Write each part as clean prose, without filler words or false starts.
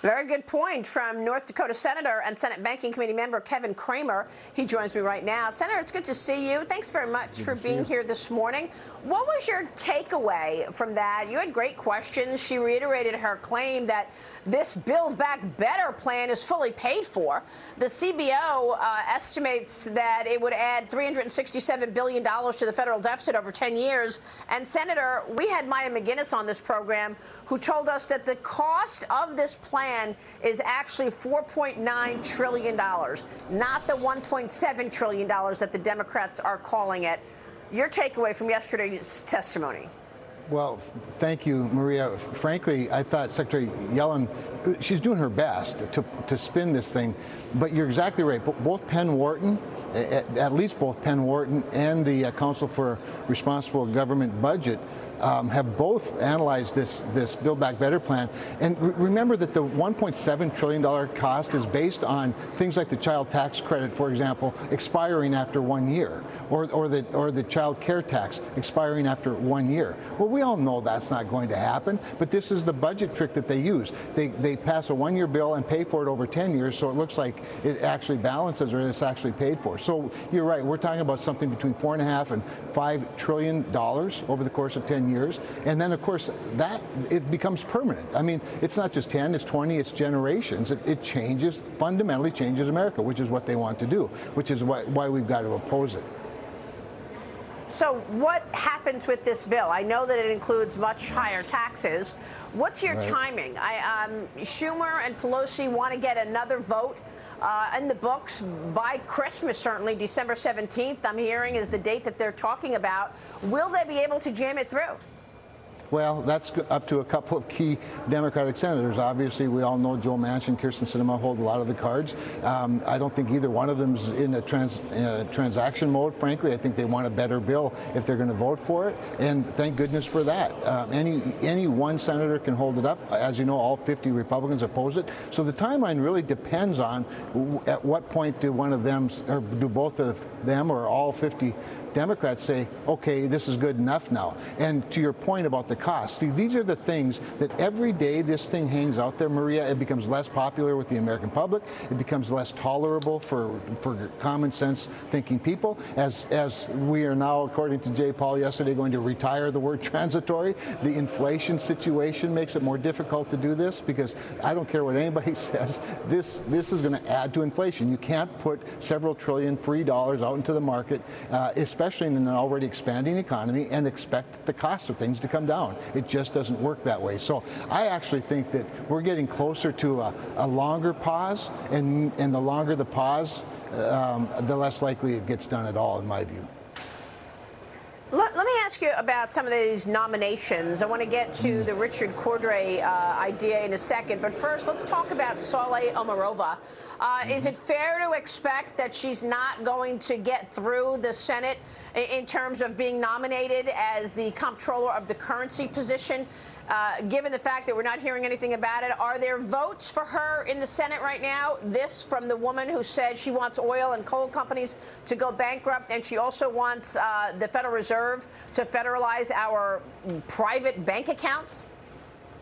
Very good point from North Dakota Senator and Senate Banking Committee member Kevin Cramer. He joins me right now. Senator, it's good to see you. Thanks very much for being here this morning. What was your takeaway from that? You had great questions. She reiterated her claim that this Build Back Better plan is fully paid for. The CBO estimates that it would add $367 billion to the federal deficit over 10 years. And, Senator, we had Maya McGinnis on this program who told us that the cost of this plan is actually $4.9 trillion, not the $1.7 trillion that the Democrats are calling it. Your takeaway from yesterday's testimony? Well, thank you, Maria. Frankly, I thought Secretary Yellen, she's doing her best to spin this thing. But you're exactly right. Both Penn Wharton, at least both Penn Wharton and the Council for Responsible Government Budget have both analyzed this Build Back Better plan. And remember that the $1.7 trillion cost is based on things like the child tax credit, for example, expiring after 1 year, or the child care tax expiring after 1 year. Well, we all know that's not going to happen, but this is the budget trick that they use. They pass a 1-year bill and pay for it over 10 years, so it looks like it actually balances, or it's actually paid for. So you're right, we're talking about something between $4.5 and $5 trillion over the course of 10 years. And then, of course, that it becomes permanent. I mean, it's not just 10, it's 20, it's generations. It changes, fundamentally changes America, which is what they want to do, which is why we've got to oppose it. So what happens with this bill? I know that it includes much higher taxes. What's your timing? Schumer and Pelosi want to get another vote in the books by Christmas, certainly December 17th, I'm hearing, is the date that they're talking about. Will they be able to jam it through? Well, that's up to a couple of key Democratic senators. Obviously, we all know Joe Manchin, Kyrsten Sinema hold a lot of the cards. I don't think either one of them's in a transaction mode, frankly. I think they want a better bill if they're going to vote for it, and thank goodness for that. Any one senator can hold it up. As you know, all 50 Republicans oppose it. So the timeline really depends on at what point do one of them, or do both of them, or all 50 Democrats say, okay, this is good enough now. And to your point about the cost, see, these are the things that every day this thing hangs out there, Maria, it becomes less popular with the American public. It becomes less tolerable for common sense thinking people. As we are now, according to Jay Paul yesterday, going to retire the word transitory, the inflation situation makes it more difficult to do this, because I don't care what anybody says, this is going to add to inflation. You can't put several trillion free dollars out into the market, especially in an already expanding economy, and expect the cost of things to come down. It just doesn't work that way. So I actually think that we're getting closer to a longer pause, and the longer the pause, the less likely it gets done at all, in my view. Let me ask you about some of these nominations. I want to get to the Richard Cordray idea in a second, but first let's talk about Saule Omarova. Is it fair to expect that she's not going to get through the Senate in terms of being nominated as the comptroller of the currency position, given the fact that we're not hearing anything about it? Are there votes for her in the Senate right now? This from the woman who said she wants oil and coal companies to go bankrupt, and she also wants the Federal Reserve to federalize our private bank accounts?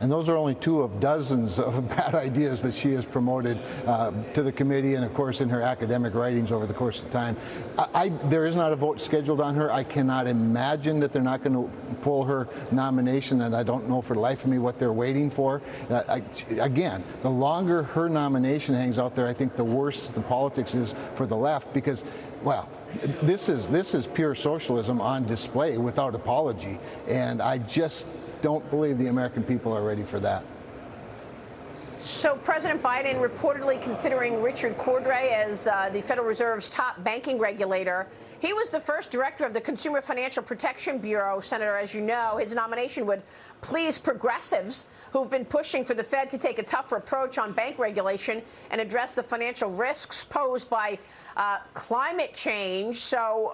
And those are only two of dozens of bad ideas that she has promoted to the committee, and of course in her academic writings over the course of time. There is not a vote scheduled on her. I cannot imagine that they're not going to pull her nomination, and I don't know for the life of me what they're waiting for. Again, the longer her nomination hangs out there, I think the worse the politics is for the left, because, well, this is pure socialism on display without apology, and I just don't believe the American people are ready for that. So President Biden reportedly considering Richard Cordray as the Federal Reserve's top banking regulator. He was the first director of the Consumer Financial Protection Bureau, Senator, as you know. His nomination would please progressives who've been pushing for the Fed to take a tougher approach on bank regulation and address the financial risks posed by climate change. So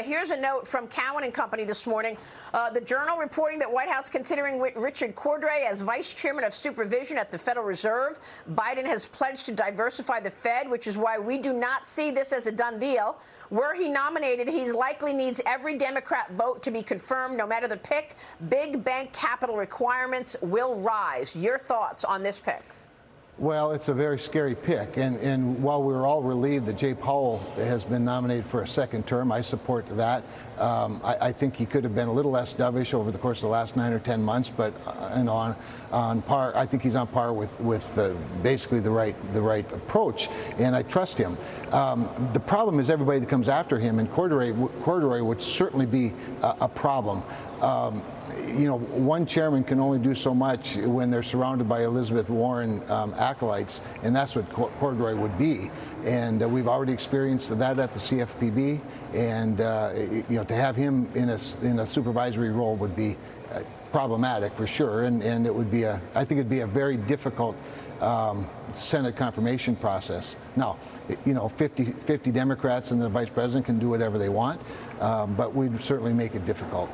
here's a note from Cowen and Company this morning. The Journal reporting that White House considering Richard Cordray as vice chairman of supervision at the Federal Reserve. Biden has pledged to diversify the Fed, which is why we do not see this as a done deal. Were he nominated, he likely needs every Democrat vote to be confirmed, no matter the pick. Big bank capital requirements will rise. Your thoughts on this pick? Well, it's a very scary pick, and while we're all relieved that Jay Powell has been nominated for a second term, I support that. I think he could have been a little less dovish over the course of the last 9 or 10 months, but on par. I think he's on par with basically the right approach, and I trust him. The problem is everybody that comes after him, and Corduroy would certainly be a problem. You know, one chairman can only do so much when they're surrounded by Elizabeth Warren acolytes, and that's what Corduroy would be. And we've already experienced that at the CFPB, and you know, to have him in a supervisory role would be problematic for sure, and it would be I think it'd be a very difficult Senate confirmation process. Now, you know, 50 Democrats and the vice president can do whatever they want, but we'd certainly make it difficult.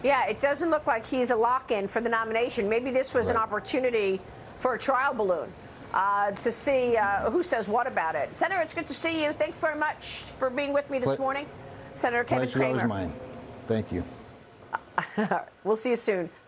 Yeah, it doesn't look like he's a lock-in for the nomination. Maybe this was an opportunity for a trial balloon to see who says what about it. Senator, it's good to see you. Thanks very much for being with me this morning. Senator Kevin Cramer. Pleasure always mine. Thank you. We'll see you soon.